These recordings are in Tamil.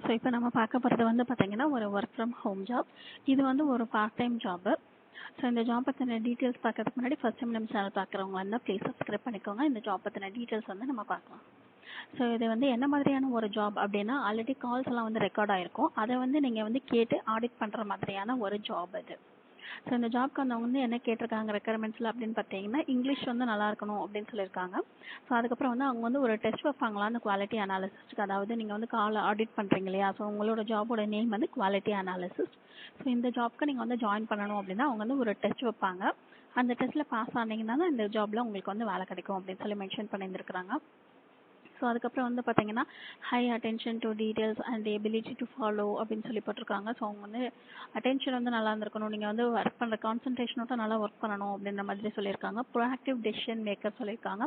ஸோ இப்போ நம்ம பார்க்க போகிறது வந்து பார்த்தீங்கன்னா ஒரு ஒர்க் ஃப்ரம் ஹோம் ஜாப். இது வந்து ஒரு பார்ட் டைம் ஜாப்பு. ஸோ இந்த ஜாப் பற்றின டீட்டெயில்ஸ் பார்க்கறதுக்கு முன்னாடி ஃபர்ஸ்ட் டைம் நம்ம சேனல் பார்க்குறவங்க வந்து ப்ளீஸ் சப்ஸ்கிரைப் பண்ணிக்கோங்க. இந்த ஜாப் பற்றின டீட்டெயில்ஸ் வந்து நம்ம பார்க்கலாம். ஸோ இது வந்து என்ன மாதிரியான ஒரு ஜாப் அப்படின்னா, ஆல்ரெடி கால்ஸ் எல்லாம் வந்து ரெக்கார்ட் ஆகிருக்கும். அதை வந்து நீங்கள் வந்து கேட்டு ஆடிட் பண்ணுற மாதிரியான ஒரு ஜாப் இது. ஸோ இந்த ஜாப்க்கு வந்தவங்க வந்து என்ன கேட்டிருக்காங்க ரெக்குயர்மெண்ட்ஸில் அப்படின்னு பார்த்தீங்கன்னா, இங்கிலீஷ் வந்து நல்லா இருக்கணும் அப்படின்னு சொல்லியிருக்காங்க. ஸோ அதுக்கப்புறம் வந்து அவங்க வந்து ஒரு டெஸ்ட் வைப்பாங்களா அந்த குவாலிட்டி அனாலிசிஸ்க்கு. அதாவது நீங்கள் வந்து கால் ஆடிட் பண்ணுறீங்க இல்லையா, ஸோ உங்களோட ஜாபோட நேம் வந்து குவாலிட்டி அனாலிசிஸ். ஸோ இந்த ஜாப்க்கு நீங்கள் வந்து ஜாயின் பண்ணணும் அப்படின்னா அவங்க வந்து ஒரு டெஸ்ட் வைப்பாங்க. அந்த டெஸ்ட்டில் பாஸ் ஆனீங்கன்னா தான் இந்த ஜாபில் உங்களுக்கு வந்து வேலை கிடைக்கும் அப்படின்னு சொல்லி மென்ஷன் பண்ணியிருந்துருக்காங்க. ஸோ அதுக்கப்புறம் வந்து பார்த்தீங்கன்னா, high attention to details and ability to follow அப்படின்னு சொல்லி போட்டிருக்காங்க. ஸோ அவங்க வந்து அட்டென்ஷன் வந்து நல்லா இருந்திருக்கணும், நீங்கள் வந்து ஒர்க் பண்ணுற கான்சன்ட்ரேஷனோட நல்லா ஒர்க் பண்ணணும் அப்படின்ற மாதிரி சொல்லியிருக்காங்க. ப்ரோஆக்டிவ் டெசிஷன் மேக்கர் சொல்லியிருக்காங்க.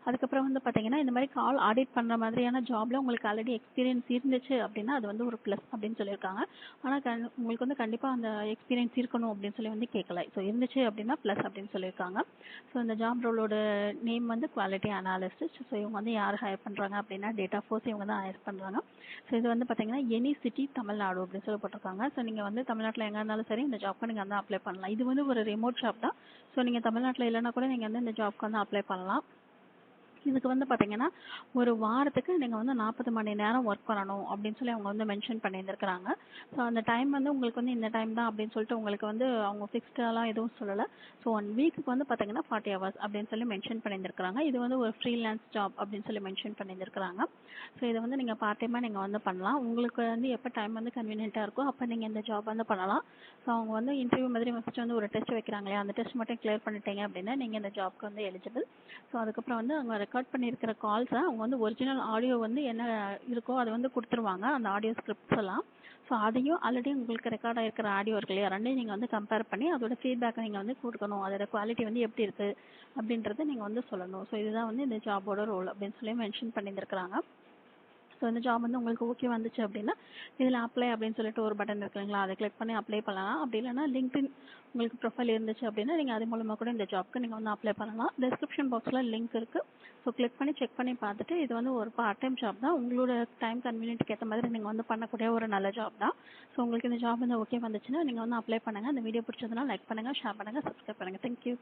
அதுக்கப்புறம் வந்து பார்த்தீங்கன்னா, இந்த மாதிரி கால் ஆடிட் பண்ணுற மாதிரியான ஜாப்ல உங்களுக்கு ஆல்ரெடி எக்ஸ்பீரியன்ஸ் இருந்துச்சு அப்படின்னா அது வந்து ஒரு ப்ளஸ் அப்படின்னு சொல்லியிருக்காங்க. ஆனால் உங்களுக்கு வந்து கண்டிப்பாக அந்த எக்ஸ்பீரியன்ஸ் இருக்கணும் அப்படின்னு சொல்லி வந்து கேட்கல. ஸோ இருந்துச்சு அப்படின்னா ப்ளஸ் அப்படின்னு சொல்லியிருக்காங்க. ஸோ இந்த ஜாப் ரோலோட நேம் வந்து குவாலிட்டி அனாலிசிஸ்ட். ஸோ இவங்க வந்து யார் ஹையர் பண்ணுறாங்க அப்படின்னா டேட்டா ஃபோர்ஸ் இவங்க தான் ஹையர் பண்ணுறாங்க. ஸோ இது வந்து பார்த்தீங்கன்னா எனி சிட்டி தமிழ்நாடு அப்படின்னு சொல்லி போட்டிருக்காங்க. ஸோ நீங்கள் வந்து தமிழ்நாட்டில் எங்கே இருந்தாலும் சரி இந்த ஜாப்க்கு நீங்கள் வந்து அப்ளை பண்ணலாம். இது வந்து ஒரு ரிமோட் ஜாப் தான். ஸோ நீங்கள் தமிழ்நாட்டில் இல்லைன்னா கூட நீங்கள் வந்து இந்த ஜாப்க்கு வந்து அப்ளை பண்ணலாம். இதுக்கு வந்து பார்த்தீங்கன்னா ஒரு வாரத்துக்கு நீங்கள் வந்து 40 மணி நேரம் ஒர்க் பண்ணணும் அப்படின்னு சொல்லி அவங்க வந்து மென்ஷன் பண்ணியிருந்துருக்காங்க. ஸோ அந்த டைம் வந்து உங்களுக்கு வந்து இந்த டைம் தான் அப்படின்னு சொல்லிட்டு உங்களுக்கு வந்து அவங்க ஃபிக்ஸ்டெல்லாம் எதுவும் சொல்லலை. ஸோ 1 வீக்குக்கு வந்து பார்த்தீங்கன்னா 40 ஹவர்ஸ் அப்படின்னு சொல்லி மென்ஷன் பண்ணியிருந்துருக்காங்க. இது வந்து ஒரு ஃப்ரீலான்ஸ் ஜாப் அப்படின்னு சொல்லி மென்ஷன் பண்ணியிருந்துருக்காங்க. ஸோ இதை வந்து நீங்கள் பார்ட் டைமாக நீங்கள் வந்து பண்ணலாம். உங்களுக்கு வந்து எப்போ டைம் வந்து கன்வீனியண்ட்டாக இருக்கோ அப்போ நீங்கள் இந்த ஜாப் வந்து பண்ணலாம். ஸோ அவங்க வந்து இன்டர்வியூ மாதிரி ஃபஸ்ட்டு வந்து ஒரு டெஸ்ட் வைக்கிறாங்களே, அந்த டெஸ்ட் மட்டும் கிளியர் பண்ணிட்டீங்க அப்படின்னா நீங்கள் இந்த ஜாப்க்கு வந்து எலிஜிபிள். ஸோ அதுக்கப்புறம் வந்து அவங்க ரெக்கார்ட் பண்ணியிருக்கிற கால்ஸை அவங்க வந்து ஒரிஜினல் ஆடியோ வந்து என்ன இருக்கோ அதை வந்து கொடுத்துருவாங்க, அந்த ஆடியோ ஸ்கிரிப்ட்ஸ் எல்லாம். ஸோ அதையும் ஆல்ரெடி உங்களுக்கு ரெக்கார்ட் ஆகிருக்கிற ஆடியோ இருக்கு இல்லையா, ரெண்டையும் நீங்கள் வந்து கம்பேர் பண்ணி அதோட ஃபீட்பேக்கை நீங்கள் வந்து கொடுக்கணும். அதோட குவாலிட்டி வந்து எப்படி இருக்குது அப்படின்றத நீங்கள் வந்து சொல்லணும். ஸோ இதுதான் வந்து இந்த ஜாபோட ரோல் அப்படின்னு சொல்லி மென்ஷன் பண்ணியிருக்கிறாங்க. ஸோ இந்த ஜாப் வந்து உங்களுக்கு ஓகே வந்துச்சு அப்படின்னா இதில் அப்ளை அப்படின்னு சொல்லிட்டு ஒரு பட்டன் இருக்குங்களா, அதை கிளிக் பண்ணி அப்ளை பண்ணலாம். அப்படி இல்லைனா லிங்க்டின் உங்களுக்கு ப்ரொஃபைல் இருந்துச்சு அப்படின்னா நீங்கள் அது மூலமாக கூட இந்த ஜாப்க்கு நீங்கள் வந்து அப்ளை பண்ணலாம். டிஸ்கிரிப்ஷன் பாக்ஸில் லிங்க் இருக்குது. ஸோ கிளிக் பண்ணி செக் பண்ணி பார்த்துட்டு இது வந்து ஒரு பார்ட் டைம் ஜாப் தான். உங்களோட டைம் கன்வீனியன்ட்டுக்கு ஏற்ற மாதிரி நீங்கள் வந்து பண்ணக்கூடிய ஒரு நல்ல ஜாப் தான். ஸோ உங்களுக்கு இந்த ஜாப் வந்து ஓகே வந்துச்சுன்னா நீங்கள் வந்து அப்ளை பண்ணுங்கள். இந்த வீடியோ பிடிச்சதுன்னா லைக் பண்ணுங்கள், ஷேர் பண்ணுங்கள், சப்ஸ்கிரைப் பண்ணுங்கள். தேங்க்யூ.